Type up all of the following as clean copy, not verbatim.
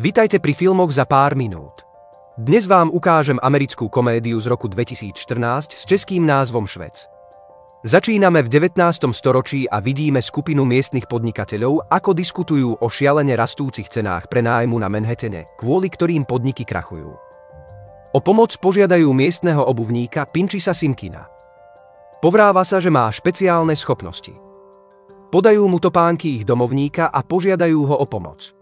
Vitajte pri filmoch za pár minút. Dnes vám ukážem americkú komédiu z roku 2014 s českým názvom Švec. Začíname v 19. storočí a vidíme skupinu miestnych podnikateľov, ako diskutujú o šialene rastúcich cenách prenájmu na Manhattane, kvôli ktorým podniky krachujú. O pomoc požiadajú miestneho obuvníka Pinchisa Simkina. Povráva sa, že má špeciálne schopnosti. Podajú mu topánky ich domovníka a požiadajú ho o pomoc.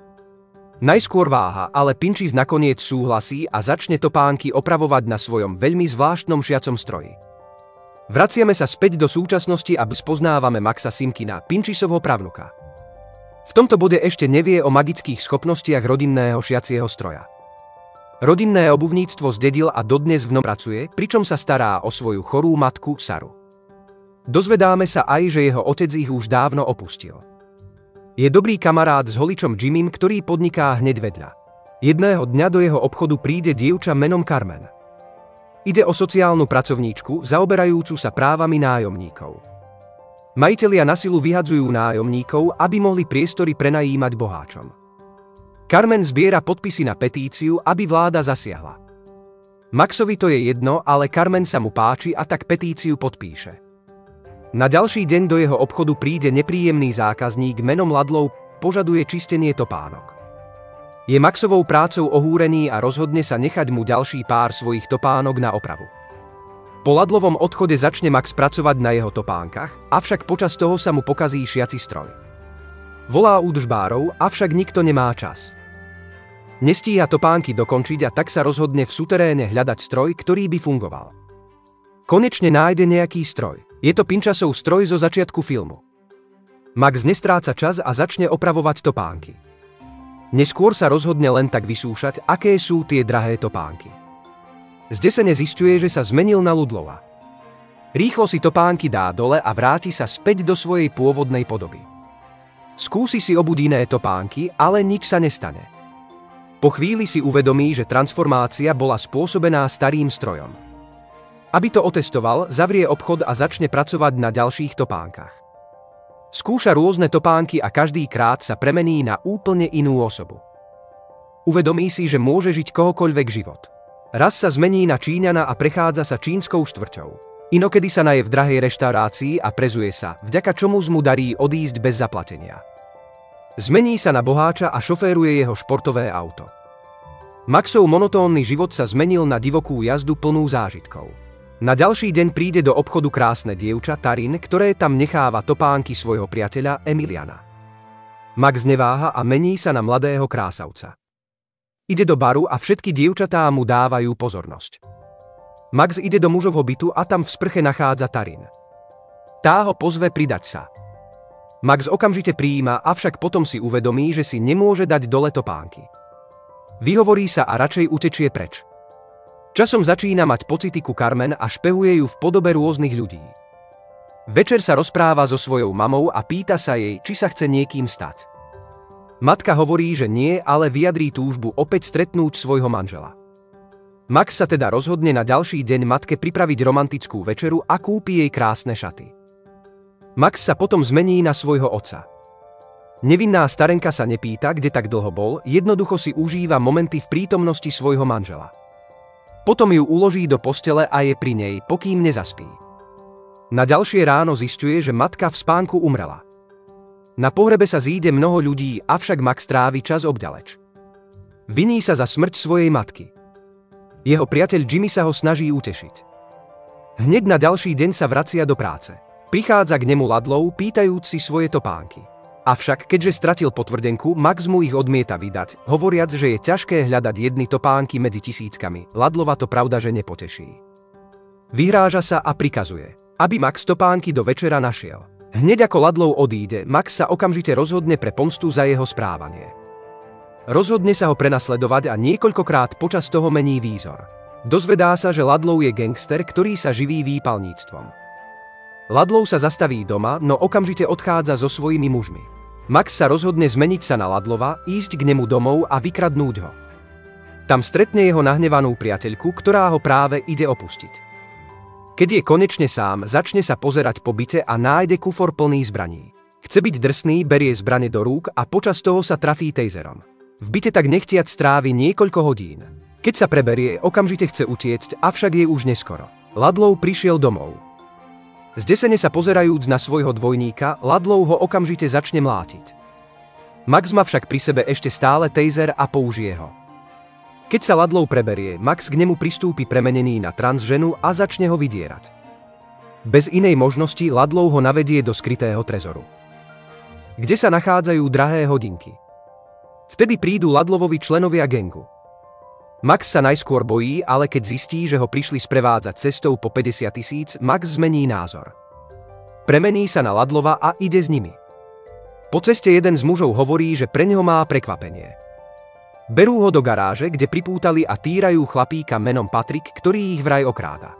Najskôr váha, ale Pinchis nakoniec súhlasí a začne topánky opravovať na svojom veľmi zvláštnom šiacom stroji. Vraciame sa späť do súčasnosti a spoznávame Maxa Simkina, Pinchisovho pravnuka. V tomto bode ešte nevie o magických schopnostiach rodinného šiacieho stroja. Rodinné obuvníctvo zdedil a dodnes v ňom pracuje, pričom sa stará o svoju chorú matku Saru. Dozvedáme sa aj, že jeho otec ich už dávno opustil. Je dobrý kamarát s holičom Jimmym, ktorý podniká hneď vedľa. Jedného dňa do jeho obchodu príde dievča menom Carmen. Ide o sociálnu pracovníčku, zaoberajúcu sa právami nájomníkov. Majitelia na silu vyhadzujú nájomníkov, aby mohli priestory prenajímať boháčom. Carmen zbiera podpisy na petíciu, aby vláda zasiahla. Maxovi to je jedno, ale Carmen sa mu páči a tak petíciu podpíše. Na ďalší deň do jeho obchodu príde nepríjemný zákazník menom Ladlov, požaduje čistenie topánok. Je Maxovou prácou ohúrený a rozhodne sa nechať mu ďalší pár svojich topánok na opravu. Po Ladlovom odchode začne Max pracovať na jeho topánkach, avšak počas toho sa mu pokazí šiaci stroj. Volá údržbárov, avšak nikto nemá čas. Nestíha topánky dokončiť a tak sa rozhodne v suteréne hľadať stroj, ktorý by fungoval. Konečne nájde nejaký stroj. Je to Pinchasov stroj zo začiatku filmu. Max nestráca čas a začne opravovať topánky. Neskôr sa rozhodne len tak vysúšať, aké sú tie drahé topánky. Zdesene zisťuje, že sa zmenil na Ludlova. Rýchlo si topánky dá dole a vráti sa späť do svojej pôvodnej podoby. Skúsi si obuť iné topánky, ale nič sa nestane. Po chvíli si uvedomí, že transformácia bola spôsobená starým strojom. Aby to otestoval, zavrie obchod a začne pracovať na ďalších topánkach. Skúša rôzne topánky a každý krát sa premení na úplne inú osobu. Uvedomí si, že môže žiť kohokoľvek život. Raz sa zmení na Číňana a prechádza sa čínskou štvrťou. Inokedy sa naje v drahej reštaurácii a prezuje sa, vďaka čomu mu darí odísť bez zaplatenia. Zmení sa na boháča a šoféruje jeho športové auto. Maxov monotónny život sa zmenil na divokú jazdu plnú zážitkov. Na ďalší deň príde do obchodu krásne dievča Tarin, ktoré tam necháva topánky svojho priateľa Emiliana. Max neváha a mení sa na mladého krásavca. Ide do baru a všetky dievčatá mu dávajú pozornosť. Max ide do mužovho bytu a tam v sprche nachádza Tarin. Tá ho pozve pridať sa. Max okamžite prijíma, avšak potom si uvedomí, že si nemôže dať dole topánky. Vyhovorí sa a radšej utečie preč. Časom začína mať pocity ku Carmen a špehuje ju v podobe rôznych ľudí. Večer sa rozpráva so svojou mamou a pýta sa jej, či sa chce niekým stať. Matka hovorí, že nie, ale vyjadrí túžbu opäť stretnúť svojho manžela. Max sa teda rozhodne na ďalší deň matke pripraviť romantickú večeru a kúpi jej krásne šaty. Max sa potom zmení na svojho otca. Nevinná starenka sa nepýta, kde tak dlho bol, jednoducho si užíva momenty v prítomnosti svojho manžela. Potom ju uloží do postele a je pri nej, pokým nezaspí. Na ďalšie ráno zisťuje, že matka v spánku umrela. Na pohrebe sa zíde mnoho ľudí, avšak Max trávi čas obďaleč. Viní sa za smrť svojej matky. Jeho priateľ Jimmy sa ho snaží utešiť. Hneď na ďalší deň sa vracia do práce. Prichádza k nemu Ladlov, pýtajúc si svoje topánky. Avšak, keďže stratil potvrdenku, Max mu ich odmieta vydať, hovoriac, že je ťažké hľadať jedny topánky medzi tisíckami. Ladlova to pravda, že nepoteší. Vyhráža sa a prikazuje, aby Max topánky do večera našiel. Hneď ako Ladlov odíde, Max sa okamžite rozhodne pre pomstu za jeho správanie. Rozhodne sa ho prenasledovať a niekoľkokrát počas toho mení výzor. Dozvedá sa, že Ladlov je gangster, ktorý sa živí výpalníctvom. Ladlov sa zastaví doma, no okamžite odchádza so svojimi mužmi. Max sa rozhodne zmeniť sa na Ladlova, ísť k nemu domov a vykradnúť ho. Tam stretne jeho nahnevanú priateľku, ktorá ho práve ide opustiť. Keď je konečne sám, začne sa pozerať po byte a nájde kufor plný zbraní. Chce byť drsný, berie zbrane do rúk a počas toho sa trafí taserom. V byte tak nechtiac strávi niekoľko hodín. Keď sa preberie, okamžite chce utiecť, avšak je už neskoro. Ludlow prišiel domov. Zdesene sa pozerajúc na svojho dvojníka, Ludlow ho okamžite začne mlátiť. Max má však pri sebe ešte stále taser a použije ho. Keď sa Ludlow preberie, Max k nemu pristúpi premenený na transženu a začne ho vydierať. Bez inej možnosti Ludlow ho navedie do skrytého trezoru, kde sa nachádzajú drahé hodinky. Vtedy prídu Ludlowovi členovia gangu. Max sa najskôr bojí, ale keď zistí, že ho prišli sprevádzať cestou po 50 000, Max zmení názor. Premení sa na Ludlowa a ide s nimi. Po ceste jeden z mužov hovorí, že pre neho má prekvapenie. Berú ho do garáže, kde pripútali a týrajú chlapíka menom Patrick, ktorý ich vraj okráda.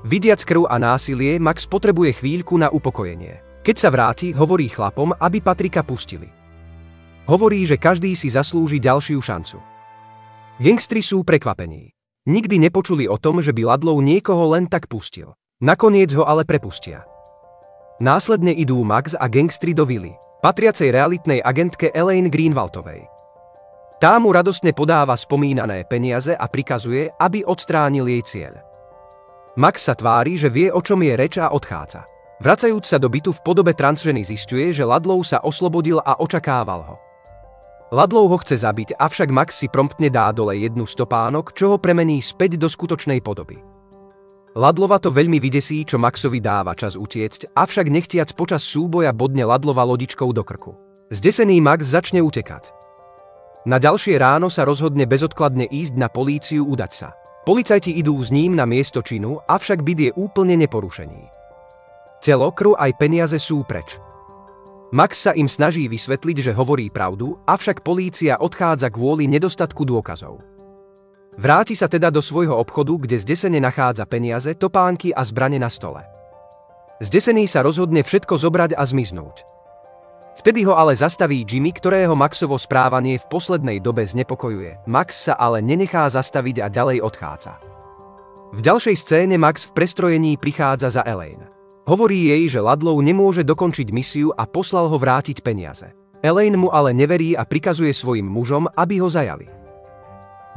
Vidiac krv a násilie, Max potrebuje chvíľku na upokojenie. Keď sa vráti, hovorí chlapom, aby Patricka pustili. Hovorí, že každý si zaslúži ďalšiu šancu. Gangstri sú prekvapení. Nikdy nepočuli o tom, že by Ludlow niekoho len tak pustil. Nakoniec ho ale prepustia. Následne idú Max a gangstri do vily, patriacej realitnej agentke Elaine Greenwaldovej. Tá mu radostne podáva spomínané peniaze a prikazuje, aby odstránil jej cieľ. Max sa tvári, že vie, o čom je reč a odchádza. Vracajúc sa do bytu v podobe transženy zisťuje, že Ludlow sa oslobodil a očakával ho. Ludlow ho chce zabiť, avšak Max si promptne dá dole jednu z topánok, čo ho premení späť do skutočnej podoby. Ludlowa to veľmi vydesí, čo Maxovi dáva čas utiecť, avšak nechtiac počas súboja bodne Ludlowa lodičkou do krku. Zdesený Max začne utekať. Na ďalšie ráno sa rozhodne bezodkladne ísť na políciu udať sa. Policajti idú s ním na miesto činu, avšak byt je úplne neporušený. Telo, krv aj peniaze sú preč. Max sa im snaží vysvetliť, že hovorí pravdu, avšak polícia odchádza kvôli nedostatku dôkazov. Vráti sa teda do svojho obchodu, kde zdesene nachádza peniaze, topánky a zbrane na stole. Zdesený sa rozhodne všetko zobrať a zmiznúť. Vtedy ho ale zastaví Jimmy, ktorého Maxovo správanie v poslednej dobe znepokojuje. Max sa ale nenechá zastaviť a ďalej odchádza. V ďalšej scéne Max v prestrojení prichádza za Elaine. Hovorí jej, že Ludlow nemôže dokončiť misiu a poslal ho vrátiť peniaze. Elaine mu ale neverí a prikazuje svojim mužom, aby ho zajali.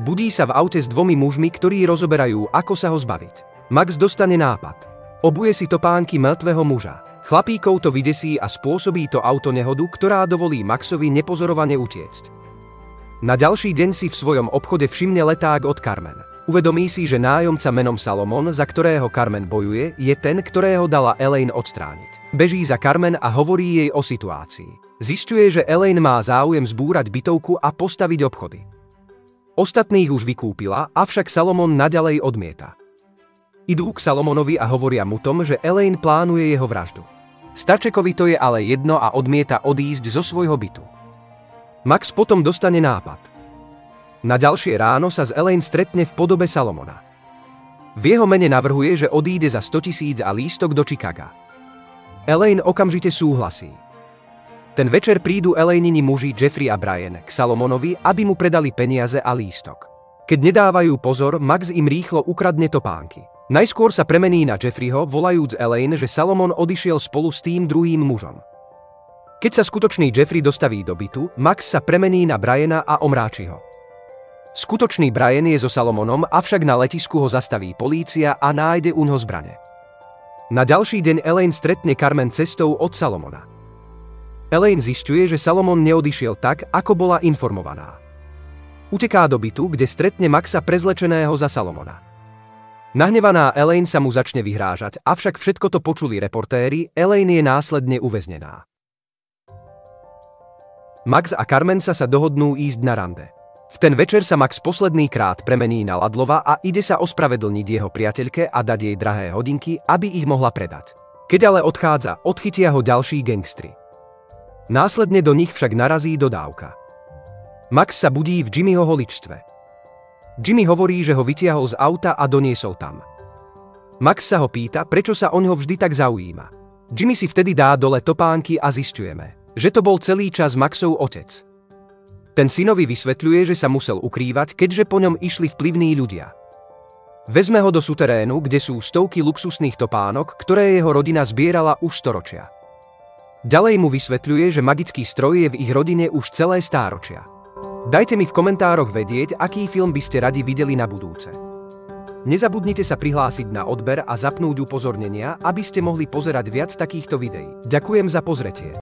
Budí sa v aute s dvomi mužmi, ktorí rozoberajú, ako sa ho zbaviť. Max dostane nápad. Obuje si topánky mŕtvého muža. Chlapíkov to vydesí a spôsobí to autonehodu, ktorá dovolí Maxovi nepozorovane utiecť. Na ďalší deň si v svojom obchode všimne leták od Carmen. Uvedomí si, že nájomca menom Salomon, za ktorého Carmen bojuje, je ten, ktorého dala Elaine odstrániť. Beží za Carmen a hovorí jej o situácii. Zisťuje, že Elaine má záujem zbúrať bytovku a postaviť obchody. Ostatných už vykúpila, avšak Salomon naďalej odmieta. Idú k Salomonovi a hovoria mu tom, že Elaine plánuje jeho vraždu. Starčekovi to je ale jedno a odmieta odísť zo svojho bytu. Max potom dostane nápad. Na ďalšie ráno sa s Elaine stretne v podobe Salomona. V jeho mene navrhuje, že odíde za 100 000 a lístok do Chicaga. Elaine okamžite súhlasí. Ten večer prídu Elainini muži Jeffrey a Brian k Salomonovi, aby mu predali peniaze a lístok. Keď nedávajú pozor, Max im rýchlo ukradne topánky. Najskôr sa premení na Jeffreyho, volajúc Elaine, že Salomon odišiel spolu s tým druhým mužom. Keď sa skutočný Jeffrey dostaví do bytu, Max sa premení na Briana a omráči ho. Skutočný Brian je so Salomonom, avšak na letisku ho zastaví polícia a nájde uňho zbrane. Na ďalší deň Elaine stretne Carmen cestou od Salomona. Elaine zisťuje, že Salomon neodišiel tak, ako bola informovaná. Uteká do bytu, kde stretne Maxa prezlečeného za Salomona. Nahnevaná Elaine sa mu začne vyhrážať, avšak všetko to počuli reportéri, Elaine je následne uväznená. Max a Carmen sa dohodnú ísť na rande. V ten večer sa Max posledný krát premení na Ludlowa a ide sa ospravedlniť jeho priateľke a dať jej drahé hodinky, aby ich mohla predať. Keď ale odchádza, odchytia ho ďalší gangstri. Následne do nich však narazí dodávka. Max sa budí v Jimmyho holičstve. Jimmy hovorí, že ho vytiahol z auta a doniesol tam. Max sa ho pýta, prečo sa oňho vždy tak zaujíma. Jimmy si vtedy dá dole topánky a zisťujeme, že to bol celý čas Maxov otec. Ten synovi vysvetľuje, že sa musel ukrývať, keďže po ňom išli vplyvní ľudia. Vezme ho do suterénu, kde sú stovky luxusných topánok, ktoré jeho rodina zbierala už storočia. Ďalej mu vysvetľuje, že magický stroj je v ich rodine už celé stáročia. Dajte mi v komentároch vedieť, aký film by ste radi videli na budúce. Nezabudnite sa prihlásiť na odber a zapnúť upozornenia, aby ste mohli pozerať viac takýchto videí. Ďakujem za pozretie.